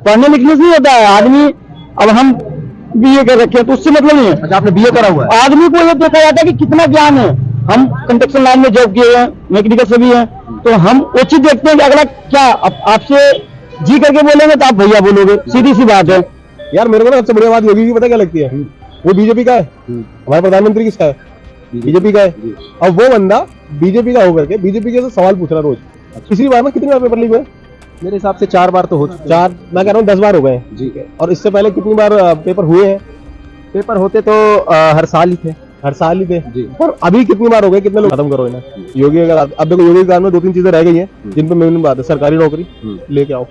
पढ़ने लिखने से नहीं होता है आदमी। अब हम बीए कर रखे हैं तो उससे मतलब नहीं है। अच्छा, आपने बीए करा हुआ है? आदमी को ये देखा जाता है कि कितना ज्ञान है। हम कंस्ट्रक्शन लाइन में जॉब किए हैं, मैकेनिकल से भी हैं, तो हम वो चीज देखते हैं कि अगला क्या आपसे जी करके बोलेंगे तो आप भैया बोलोगे, सीधी सी बात है। यार मेरे को ना सबसे बढ़िया बात योगी की पता क्या लगती है, वो बीजेपी का है, हमारा प्रधानमंत्री किसका है, बीजेपी का है। अब वो बंदा बीजेपी का होकर के बीजेपी के सवाल पूछ रहा रोज। पिछली बार में कितनी बार पेपर लीक हुए? मेरे हिसाब से 4 बार तो हो चुके हैं। 4, मैं कह रहा हूँ 10 बार हो गए हैं। जी। और इससे पहले कितनी बार पेपर हुए हैं? पेपर होते तो हर साल ही थे। हर साल ही थे जी। और अभी कितनी बार हो गए, कितने लोग खत्म करो इन्हें। योगी अगर अब देखो योगी सरकार में 2-3 चीजें रह गई हैं जिन पे मेन बात है, सरकारी नौकरी लेके आओ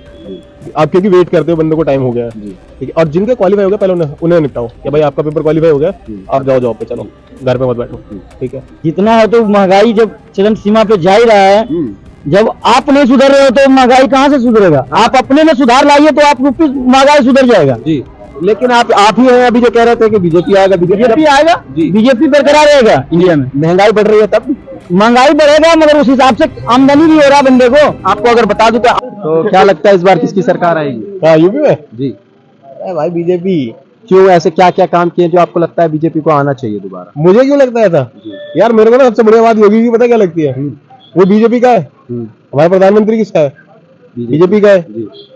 आप, क्योंकि वेट करते हो बंदे को, टाइम हो गया है, ठीक है। और जिनके क्वालीफाई हो गया पहले उन्हें निपटाओ कि भाई आपका पेपर क्वालीफाई हो गया, आप जाओ जॉब पे, चलो घर पे मत बैठो, ठीक है। जितना है तो महंगाई जब चरम सीमा पे जा ही रहा है, जब आप नहीं सुधर रहे हो तो महंगाई कहाँ से सुधरेगा? आप अपने में सुधार लाइए तो आप रुपये महंगाई सुधर जाएगा जी। लेकिन आप ही हैं अभी जो कह रहे थे कि बीजेपी आएगा, बीजेपी आएगा, बीजेपी बरकरार रहेगा इंडिया में। महंगाई बढ़ रही है तब महंगाई बढ़ेगा, मगर उस हिसाब से आमदनी भी हो रहा है बंदे को। आपको अगर बता दूं तो क्या लगता है इस बार किसकी सरकार आएगी? हाँ यूपी में जी। भाई बीजेपी। क्यों, ऐसे क्या क्या काम किए जो आपको लगता है बीजेपी को आना चाहिए दोबारा? मुझे क्यों लगता है ऐसा? यार मेरे को ना सबसे बढ़िया बात योगी की पता क्या लगती है, वो बीजेपी का है, हमारा प्रधानमंत्री किसका है, बीजेपी का है।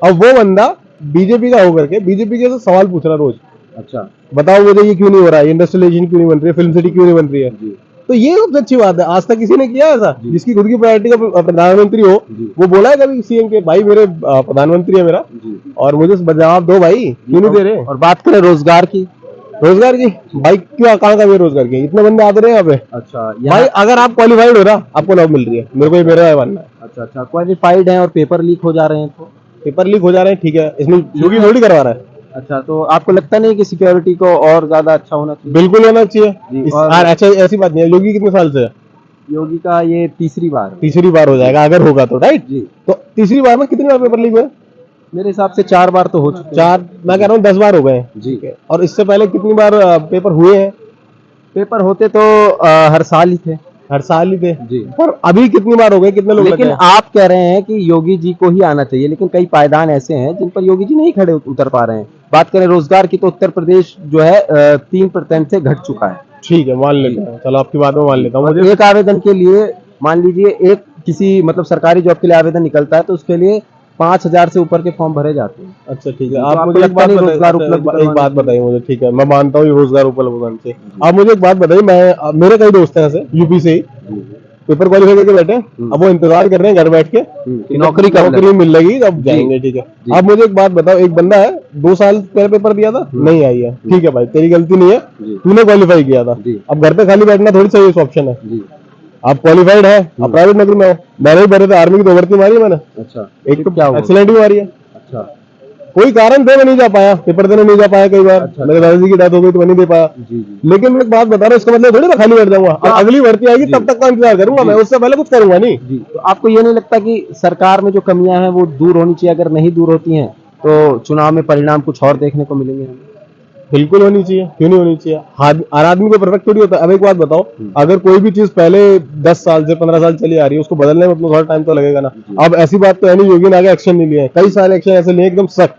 अब वो बंदा बीजेपी का होकर के बीजेपी के सवाल पूछ रहा रोज। अच्छा, बताओ मुझे ये क्यों नहीं हो रहा है, इंडस्ट्रियलाइजेशन क्यों नहीं बन रही है, फिल्म सिटी क्यों नहीं बन रही है। तो ये सबसे अच्छी बात है। आज तक किसी ने किया ऐसा जिसकी खुद की प्रायोरिटी का प्रधानमंत्री हो? वो बोला है कभी सीएम के भाई मेरे प्रधानमंत्री है मेरा और मुझे जवाब दो भाई, क्यों नहीं दे रहे? और बात करें रोजगार की भाई क्यों, कहाँ का बेरोजगार की, इतने बंदे आते रहे यहाँ पे। अच्छा भाई अगर आप क्वालिफाइड हो ना, आपको नौकरी मिल रही है, मेरे को ये मेरा मानना है। अच्छा, क्वालिफाइड है और पेपर लीक हो जा रहे हैं तो पेपर लीक हो जा रहे हैं, ठीक है, इसमें योगी थोड़ी करवा रहा है। अच्छा, तो आपको लगता नहीं कि सिक्योरिटी को और ज्यादा अच्छा होना चाहिए? बिल्कुल होना चाहिए। अच्छा ऐसी बात नहीं है। योगी कितने साल से है? योगी का ये तीसरी बार हो जाएगा अगर होगा तो, राइट जी। तो तीसरी बार में कितनी बार पेपर लीक हुए? मेरे हिसाब से 4 बार तो हो चुके हैं। 4, मैं कह रहा हूँ 10 बार हो गए हैं जी। और इससे पहले कितनी बार पेपर हुए हैं? पेपर होते तो हर साल ही थे। हर साल ही थे जी। और अभी कितनी बार हो गए, कितने लोग? लेकिन आप कह रहे हैं कि योगी जी को ही आना चाहिए, लेकिन कई पायदान ऐसे हैं जिन पर योगी जी नहीं खड़े उतर पा रहे हैं। बात करें रोजगार की तो उत्तर प्रदेश जो है 3% से घट चुका है। ठीक है, मान लेता हूँ, चलो आपकी बात में मान लेता हूँ। एक आवेदन के लिए मान लीजिए, एक किसी मतलब सरकारी जॉब के लिए आवेदन निकलता है तो उसके लिए 5,000 से ऊपर के फॉर्म भरे जाते हैं। अच्छा ठीक है, तो आप मुझे एक बात बताइए मुझे, ठीक है मैं मानता हूँ रोजगार उपलब्ध से। आप मुझे एक बात बताइए, मैं मेरे कई दोस्त हैं ऐसे यूपी से ही पेपर क्वालिफाई करके बैठे, अब वो इंतजार कर रहे हैं घर बैठ के नौकरी मिल रही, अब जाएंगे, ठीक है। आप मुझे एक बात बताओ, एक बंदा है 2 साल पहले पेपर दिया था, नहीं आई है, ठीक है भाई तेरी गलती नहीं है, तूने क्वालिफाई किया था, अब घर पे खाली बैठना थोड़ी सही ऑप्शन है। आप क्वालिफाइड है, आप प्राइवेट नौकरी में हो, मैंने भी भरे थे, आर्मी की 2 भर्ती मारी है मैंने। अच्छा, एक तो क्या एक्सीलेंट भी मारी है। अच्छा, कोई कारण थे मैं नहीं जा पाया, पेपर देने नहीं जा पाया कई बार। अच्छा, मेरे दादाजी की डेथ हो गई तो मैं नहीं दे पाया। लेकिन मैं एक बात बता रहा हूँ, इसका मतलब थोड़ी मैं खाली बैठ जाऊंगा, अगली भर्ती आएगी तब तक का इंतजार करूंगा मैं, उससे पहले कुछ करूंगा नहीं। तो आपको ये नहीं लगता कि सरकार में जो कमियां हैं वो दूर होनी चाहिए? अगर नहीं दूर होती हैं तो चुनाव में परिणाम कुछ और देखने को मिलेंगे हमें। बिल्कुल होनी चाहिए, क्यों नहीं होनी चाहिए? हर आदमी को परफेक्ट थोड़ी होता है। अब एक बात बताओ, अगर कोई भी चीज पहले 10 साल से 15 साल चली आ रही है, उसको बदलने में थोड़ा टाइम तो लगेगा ना। अब ऐसी बात तो है नहीं योगी ने आगे एक्शन नहीं लिया है, कई सारे एक्शन ऐसे लिए एकदम सख्त।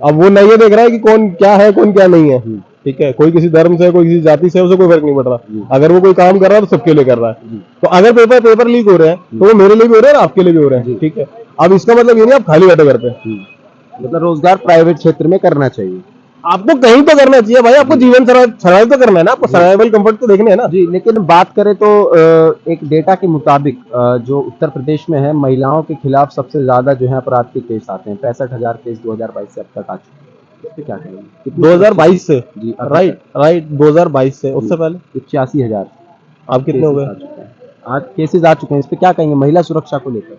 अब वो नहीं ये देख रहा है कि कौन क्या है कौन क्या नहीं है, ठीक है। कोई किसी धर्म से, कोई किसी जाति से, उसे कोई फर्क नहीं पड़ रहा। अगर वो कोई काम कर रहा है तो सबके लिए कर रहा है। तो अगर पेपर लीक हो रहे हैं तो वो मेरे लिए भी हो रहे हैं, आपके लिए भी हो रहे हैं, ठीक है। अब इसका मतलब ये नहीं आप खाली बैठे करते, मतलब रोजगार प्राइवेट क्षेत्र में करना चाहिए। आपको कहीं तो करना चाहिए भाई, आपको जीवन सर्वाइव तो करना है ना, आपको सर्वाइवल कंफर्ट तो देखने है ना जी। लेकिन बात करें तो एक डेटा के मुताबिक जो उत्तर प्रदेश में है, महिलाओं के खिलाफ सबसे ज्यादा जो है अपराध के केस आते हैं। 65,000 केस 2022 से अब तक आ चुके हैं। इस पे क्या कहेंगे? 2022 से जी, राइट 2022 से, उससे पहले 85,000 आप कितने हो गए आज केसेस आ चुके हैं। इस पे क्या कहेंगे महिला सुरक्षा को लेकर?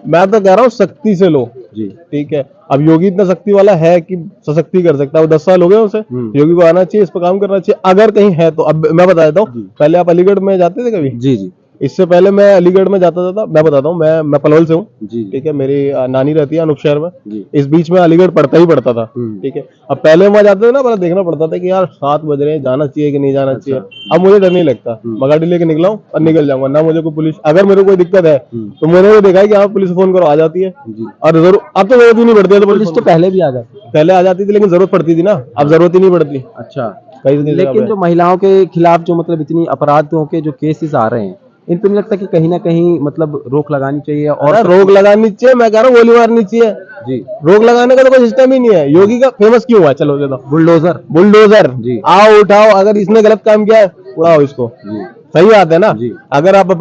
मैं तो कह रहा हूँ सख्ती से लो जी, ठीक है। अब योगी इतना सख्ती वाला है कि सशक्ति कर सकता है, वो 10 साल हो गए उसे, योगी को आना चाहिए, इस पर काम करना चाहिए अगर कहीं है तो। अब मैं बता देता हूँ, पहले आप अलीगढ़ में जाते थे कभी? जी जी, इससे पहले मैं अलीगढ़ में जाता था, मैं बताता हूँ, मैं पलवल से हूँ, जी ठीक है। मेरी नानी रहती है अनूप शहर में। जी इस बीच में अलीगढ़ पढ़ता ही पड़ता था, ठीक है। अब पहले वहां जाते थे ना, पहले देखना पड़ता था कि यार 7 बज रहे हैं, जाना चाहिए कि नहीं जाना चाहिए। अब मुझे डर नहीं लगता, मैं गाड़ी लेके निकला हूँ और निकल जाऊंगा ना। मुझे कोई पुलिस, अगर मेरे को कोई दिक्कत है तो मैंने वो देखा है कि हाँ पुलिस फोन करो, आ जाती है। जी। और जरूर अब तो जरूरत ही नहीं पड़ती है, तो पुलिस तो पहले भी आ जाती है। पहले आ जाती थी, लेकिन जरूरत पड़ती थी ना, अब जरूरत ही नहीं पड़ती अच्छा, कई जगह लेकिन पे। जो महिलाओं के खिलाफ जो मतलब इतनी अपराधों के जो केसेस आ रहे हैं, इन पे नहीं लगता कि कहीं ना कहीं मतलब रोक लगानी चाहिए? और और रोक लगानी चाहिए, मैं कह रहा हूँ गोली मारनी चाहिए। जी, रोक लगाने का तो कोई सिस्टम ही नहीं है। योगी का फेमस क्यों हुआ? चलो ये तो बुलडोजर। बुलडोजर, जी। आओ उठाओ, अगर इसने गलत काम किया है उड़ाओ इसको। जी सही बात है ना। जी। अगर आप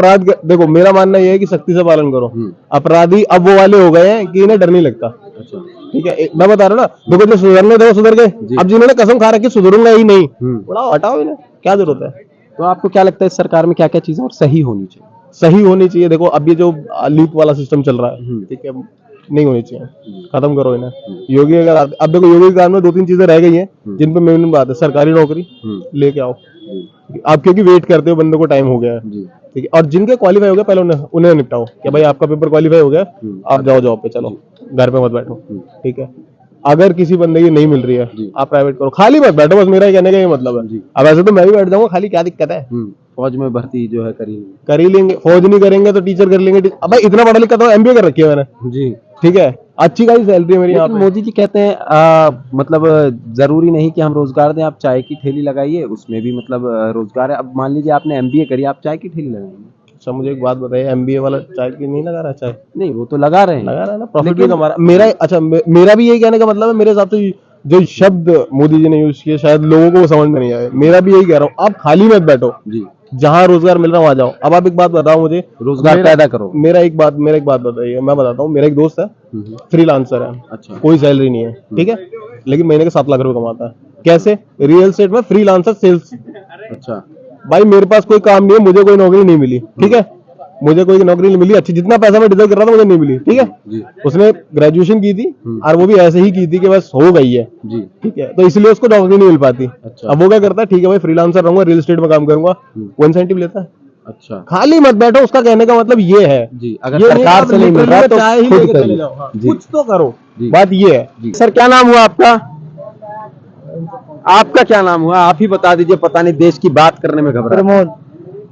देखो, मेरा मानना यह है कि सख्ती से पालन करो। अपराधी अब वो वाले हो गए हैं कि इन्हें डर नहीं लगता, अच्छा, ठीक है। मैं बता रहा हूँ ना, देखो जो सुधरने थे वो सुधर गए। अब जिन्होंने कसम खा रखी सुधरूंगा ही नहीं, उड़ाओ हटाओ इन्हें, क्या जरूरत है। तो आपको क्या लगता है इस सरकार में क्या क्या चीजें और सही होनी चाहिए? सही होनी चाहिए। देखो अब ये जो लीप वाला सिस्टम चल रहा है, ठीक है, नहीं होनी चाहिए, खत्म करो इन्हें। योगी अगर अब देखो, योगी के काल में 2-3 चीजें रह गई हैं जिन पे मेन बात है, सरकारी नौकरी लेके आओ। आप क्योंकि वेट करते हो, बंदे को टाइम हो गया है, ठीक है। और जिनके क्वालिफाई हो गया पहले उन्हें निपटाओ कि भाई आपका पेपर क्वालिफाई हो गया, आप जाओ जॉब पे, चलो घर पे मत बैठो, ठीक है। अगर किसी बंदे की नहीं मिल रही है, आप प्राइवेट करो, खाली मत बैठो, बस मेरा ही कहने का ये मतलब है। अब ऐसे तो मैं भी बैठ जाऊंगा खाली, क्या दिक्कत है। फौज में भर्ती जो है कर ही लेंगे, फौज नहीं करेंगे तो टीचर कर लेंगे। अब भाई इतना पढ़ा लिखा तो एमबीए कर रखी है मैंने, जी। ठीक है, अच्छी खासी सैलरी है मेरी यहाँ लेकिन पे। मोदी जी कहते हैं मतलब जरूरी नहीं कि हम रोजगार दें, आप चाय की ठेली लगाइए, उसमें भी मतलब रोजगार है। अब मान लीजिए आपने एमबीए करी, आप चाय की ठेली लगाएंगे? अच्छा मुझे एक बात बताइए, एमबीए वाला चाय की नहीं लगा रहा? चाय नहीं, वो तो लगा रहे हैं, लगा रहा है ना, प्रॉफिट भी कमा रहा है। मेरा अच्छा मेरा भी यही कहने का मतलब है, मेरे हिसाब से जो शब्द मोदी जी ने यूज किए शायद लोगों को समझ में नहीं आए। मेरा भी यही कह रहा हूँ, आप खाली मत बैठो जी, जहाँ रोजगार मिल रहा है वहां जाओ। अब आप एक बात बताओ मुझे, रोजगार पैदा करो। मेरा एक बात बताइए, मैं बताता हूँ। मेरा एक दोस्त है, फ्रीलांसर है, अच्छा, कोई सैलरी नहीं है, ठीक है, लेकिन महीने के 7 लाख रुपए कमाता है। कैसे? रियल एस्टेट में फ्रीलांसर सेल्स। अच्छा, भाई मेरे पास कोई काम नहीं है, मुझे कोई नौकरी नहीं मिली, ठीक है, मुझे कोई नौकरी नहीं मिली अच्छी, जितना पैसा मैं डिजर्व कर रहा था मुझे नहीं मिली, ठीक है। जी उसने ग्रेजुएशन की थी और वो भी ऐसे ही की थी कि बस हो गई है, जी, ठीक है, तो इसलिए उसको नौकरी नहीं मिल पाती। अच्छा। अब वो क्या करता है, ठीक है भाई फ्रीलांसर रहूंगा, रियल एस्टेट में काम करूंगा, वो इंसेंटिव लेता है। अच्छा खाली मत बैठो, उसका कहने का मतलब ये है जी, अगर ये सरकार आप से नहीं मिल रहा literally तो चाय ही खुद लेके चले करिए। जाओ। हाँ, जी। कुछ तो करो, जी। बात ये है। जी। सर क्या नाम हुआ आपका? आपका क्या नाम हुआ? आप ही बता दीजिए, पता नहीं देश की बात करने में घबरा। प्रमोद।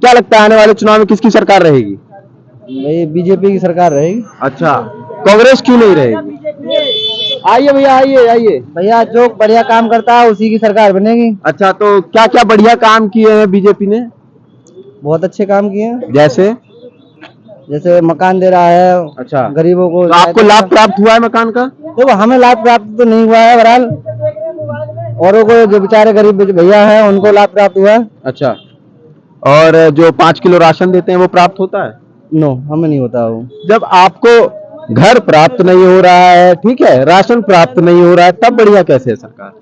क्या लगता है आने वाले चुनाव में किसकी सरकार रहेगी? भाई बीजेपी की सरकार रहेगी। अच्छा, कांग्रेस क्यों नहीं रहेगी? आइए भैया, आइए आइए। भैया जो बढ़िया काम करता है उसी की सरकार बनेगी। अच्छा, तो क्या क्या बढ़िया काम किए हैं बीजेपी ने? बहुत अच्छे काम किए हैं, जैसे? जैसे मकान दे रहा है, अच्छा, गरीबों को। तो आपको लाभ प्राप्त हुआ है मकान का? देखो हमें लाभ प्राप्त तो नहीं हुआ है, बहरहाल औरों को जो बेचारे गरीब भैया हैं उनको लाभ प्राप्त हुआ है। अच्छा, और जो 5 किलो राशन देते हैं वो प्राप्त होता है? नो, हमें नहीं होता वो। जब आपको घर प्राप्त नहीं हो रहा है, ठीक है, राशन प्राप्त नहीं हो रहा है, तब बढ़िया कैसे है सरकार?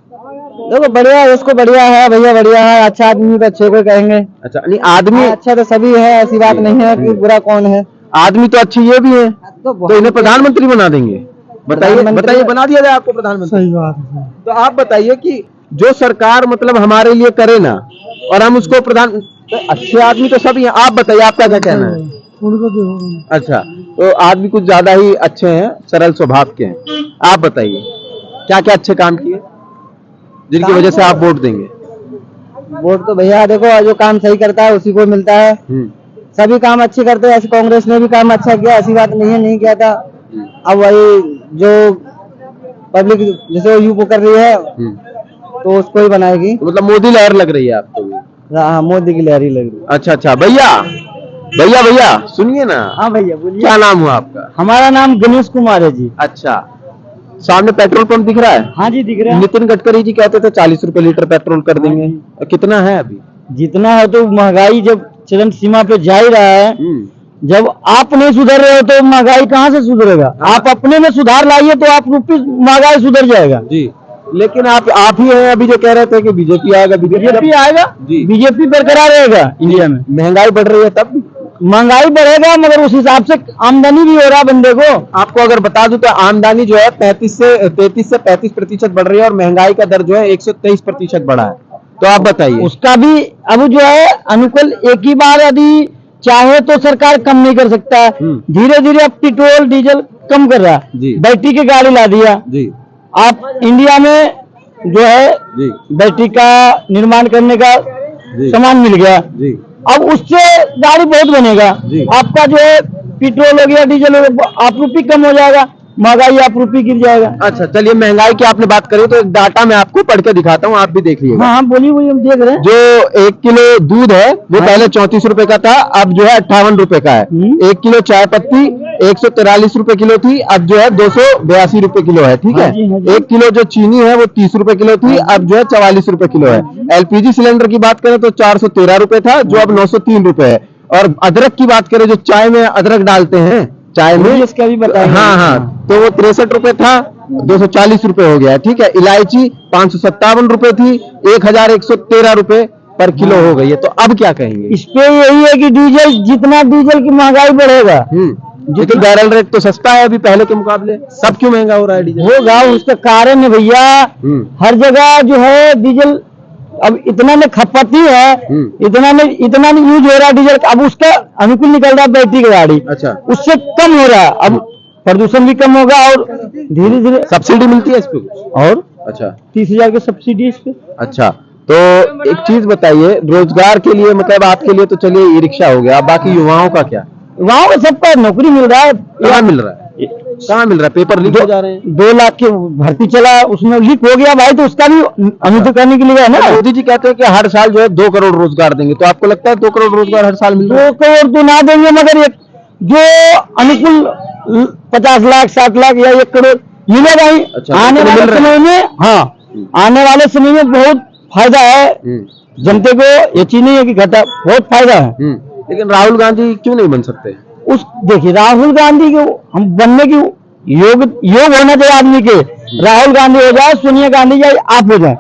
देखो बढ़िया, उसको बढ़िया है भैया, बढ़िया है। अच्छा आदमी तो अच्छे को कहेंगे। अच्छा, नहीं आदमी अच्छा तो सभी है, ऐसी बात नहीं है कि बुरा कौन है। आदमी तो अच्छे ये भी है, तो इन्हें प्रधानमंत्री बना देंगे। बताइए बताइए, बना दिया जाए आपको प्रधानमंत्री? सही बात है। तो आप बताइए कि जो सरकार मतलब हमारे लिए करे ना, और हम उसको प्रधान, तो अच्छे आदमी तो सभी हैं। आप बताइए, आपका क्या कहना है? उनको तो अच्छा, तो आदमी कुछ ज्यादा ही अच्छे हैं, सरल स्वभाव के हैं। आप बताइए क्या क्या अच्छे काम किए जिनकी वजह से आप वोट देंगे? वोट तो भैया देखो, जो काम सही करता है उसी को मिलता है। सभी काम अच्छे करते हैं, ऐसे कांग्रेस ने भी काम अच्छा किया, ऐसी बात नहीं है नहीं किया था। अब वही जो पब्लिक जैसे यूपी कर रही है तो उसको ही बनाएगी। तो मतलब मोदी लहर लग रही है आपको भी? हाँ, मोदी की लहरी लग रही है। अच्छा अच्छा, भैया भैया भैया सुनिए ना। हाँ भैया बोलिए। क्या नाम हुआ आपका? हमारा नाम गणेश कुमार है जी। अच्छा, सामने पेट्रोल पंप दिख रहा है? हाँ जी दिख रहा है। नितिन गडकरी जी कहते थे 40 रुपए लीटर पेट्रोल कर देंगे, कितना है अभी? जितना है तो महंगाई जब चरम सीमा पे जा ही रहा है, जब आप नहीं सुधर रहे हो तो महंगाई कहाँ से सुधरेगा? आप अपने में सुधार लाइए तो आप रूपी महंगाई सुधर जाएगा जी। लेकिन आप ही हैं अभी जो कह रहे थे कि बीजेपी आएगा, बीजेपी आएगा जी। बीजेपी बरकरार रहेगा इंडिया में। महंगाई बढ़ रही है तब भी? महंगाई बढ़ेगा मगर उस हिसाब से आमदनी भी हो रहा है बंदे को। आपको अगर बता दूं तो आमदनी जो है 33 से 35% बढ़ रही है, और महंगाई का दर जो है 123% बढ़ा है। तो आप बताइए। उसका भी अब जो है अनुकूल एक ही बार यदि चाहे तो सरकार कम नहीं कर सकता है। धीरे धीरे अब पेट्रोल डीजल कम कर रहा है, जी। बैटरी की गाड़ी ला दिया। जी आप इंडिया में जो है जी बैटरी का निर्माण करने का जी सामान मिल गया, जी अब उससे गाड़ी बहुत बनेगा। जी। आपका जो है पेट्रोल हो गया, डीजल हो गया, आप रुपये कम हो जाएगा, महंगाई आप रुपये गिर जाएगा। अच्छा चलिए, महंगाई की आपने बात करी तो एक डाटा मैं आपको पढ़ के दिखाता हूँ, आप भी देख लीजिएगा। हाँ हाँ बोलिए बोलिए, हम देख रहे हैं। जो 1 किलो दूध है वो हाँ। पहले 34 रुपए का था, अब जो है 58 रुपए का है। 1 किलो चाय पत्ती 143 रुपए किलो थी, अब जो है 282 रुपए किलो है, ठीक है। हाँ जी, हाँ जी। 1 किलो जो चीनी है वो 30 रुपए किलो थी, अब जो है 44 रुपए किलो है। एलपीजी सिलेंडर की बात करें तो 413 रुपए था, जो अब 903 रुपए है। और अदरक की बात करें, जो चाय में अदरक डालते हैं चाय में, इसका भी बताएंगे। हाँ हाँ, तो वो 63 रुपए था, 240 रुपए हो गया है, ठीक है। इलायची 557 रुपए थी, 1113 रुपए पर किलो हो गई है। तो अब क्या कहेंगे? इस पे यही है कि डीजल, जितना डीजल की महंगाई बढ़ेगा जितना बैरल रेट तो सस्ता है अभी पहले के मुकाबले, सब क्यों महंगा हो रहा है डीजल? होगा, उसका कारण है भैया। हर जगह जो है डीजल अब इतना में खपत ही है, इतना में यूज हो रहा है डीजल, अब उसका अनुकूल निकल रहा है बैटरी की गाड़ी, अच्छा, उससे कम हो रहा है। अब प्रदूषण भी कम होगा और धीरे धीरे सब्सिडी मिलती है इस पे? और अच्छा 30,000 की सब्सिडी इस पे। अच्छा, तो एक चीज बताइए, रोजगार के लिए मतलब आपके लिए तो चलिए ई रिक्शा हो गया, बाकी युवाओं का क्या? वहाँ पे सबका नौकरी मिल रहा है। कहाँ मिल रहा है? कहाँ मिल रहा है? पेपर लीक हो जा रहे हैं। 2 लाख की भर्ती चला, उसमें लीक हो गया भाई, तो उसका भी अनुमति करने के लिए है ना। मोदी जी कहते हैं कि हर साल जो है 2 करोड़ रोजगार देंगे, तो आपको लगता है 2 करोड़ रोजगार हर साल मिल रहा है? 2 करोड़ तो ना देंगे, मगर एक जो अनुकूल 50 लाख 60 लाख या 1 करोड़ मिलेगा ही। अच्छा, आने तो वाले मिल रहा है। समय में, हाँ आने वाले समय में बहुत फायदा है जनता को, ये चीज नहीं है कि घाटा, बहुत फायदा है। लेकिन राहुल गांधी क्यों नहीं बन सकते? देखिए राहुल गांधी को हम बनने की योग होना चाहिए आदमी के। राहुल गांधी हो जाए, सोनिया गांधी जाए, आप हो जाए,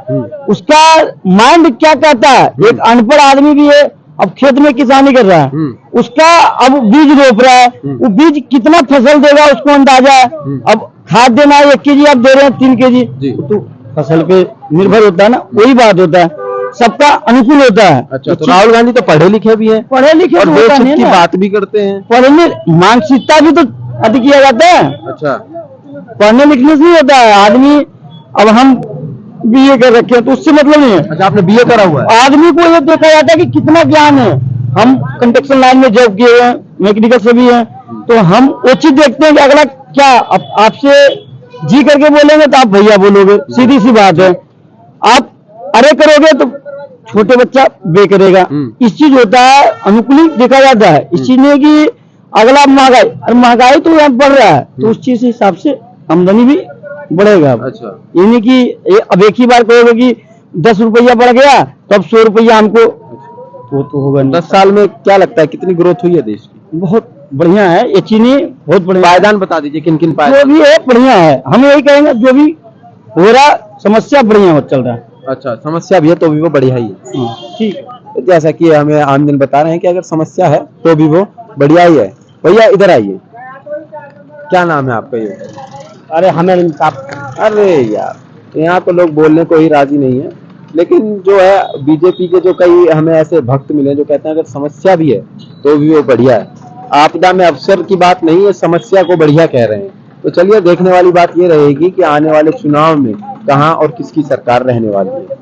उसका माइंड क्या कहता है। एक अनपढ़ आदमी भी है, अब खेत में किसानी कर रहा है, उसका अब बीज रोप रहा है, वो बीज कितना फसल देगा उसको अंदाजा है। अब खाद देना है 1 केजी, आप दे रहे हैं 3 केजी, तो फसल पे निर्भर होता है ना, वही बात होता है, सबका अनुकूल होता है। अच्छा, तो राहुल गांधी तो पढ़े लिखे भी हैं, पढ़े लिखे और तो होता देश नहीं हित की ना। बात भी करते हैं। पढ़ने मानसिकता भी तो अधिक किया जाता है, अच्छा, पढ़ने लिखने से नहीं होता है आदमी। अब हम बीए कर रखे हैं तो उससे मतलब नहीं है। अच्छा, आपने बीए करा हुआ है? आदमी को ये देखा जाता है कि कितना ज्ञान है। हम कंस्ट्रक्शन लाइन में जॉब किए हुए हैं, मैकेनिकल से भी हैं, तो हम वो चीज देखते हैं कि अगला क्या, आपसे जी करके बोलेंगे तो आप भैया बोलोगे, सीधी सी बात है। आप अरे करोगे तो छोटे बच्चा बे करेगा। इस चीज होता है, अनुकूल देखा जाता है। इस चीज में कि अगला महंगाई तो यहाँ बढ़ रहा है, तो उस चीज के हिसाब से आमदनी भी बढ़ेगा। अच्छा, ये नहीं कि अब एक ही बार कहोगे कि 10 रुपया बढ़ गया तो अब 100 रुपया हमको, तो होगा नहीं। 10 साल में क्या लगता है कितनी ग्रोथ हुई है देश की? बहुत बढ़िया है ये चीनी, बहुत बढ़िया। पायदान बता दीजिए, किन किन जो पायदान? भी है बढ़िया है, हम यही कहेंगे जो भी हो रहा समस्या बढ़िया चल रहा है। अच्छा, समस्या भी है तो भी वो बढ़िया ही है, ठीक। तो जैसा कि हमें आम दिन बता रहे हैं कि अगर समस्या है तो भी वो बढ़िया ही है। भैया इधर आइए, क्या नाम है आपका? ये अरे हमें अरे यार, यहाँ तो लोग बोलने को ही राजी नहीं है। लेकिन जो है बीजेपी के जो कई हमें ऐसे भक्त मिले जो कहते हैं अगर समस्या भी है तो भी वो बढ़िया है। आपदा में अवसर की बात नहीं है, समस्या को बढ़िया कह रहे हैं। तो चलिए, देखने वाली बात ये रहेगी कि आने वाले चुनाव में कहां और किसकी सरकार रहने वाली है।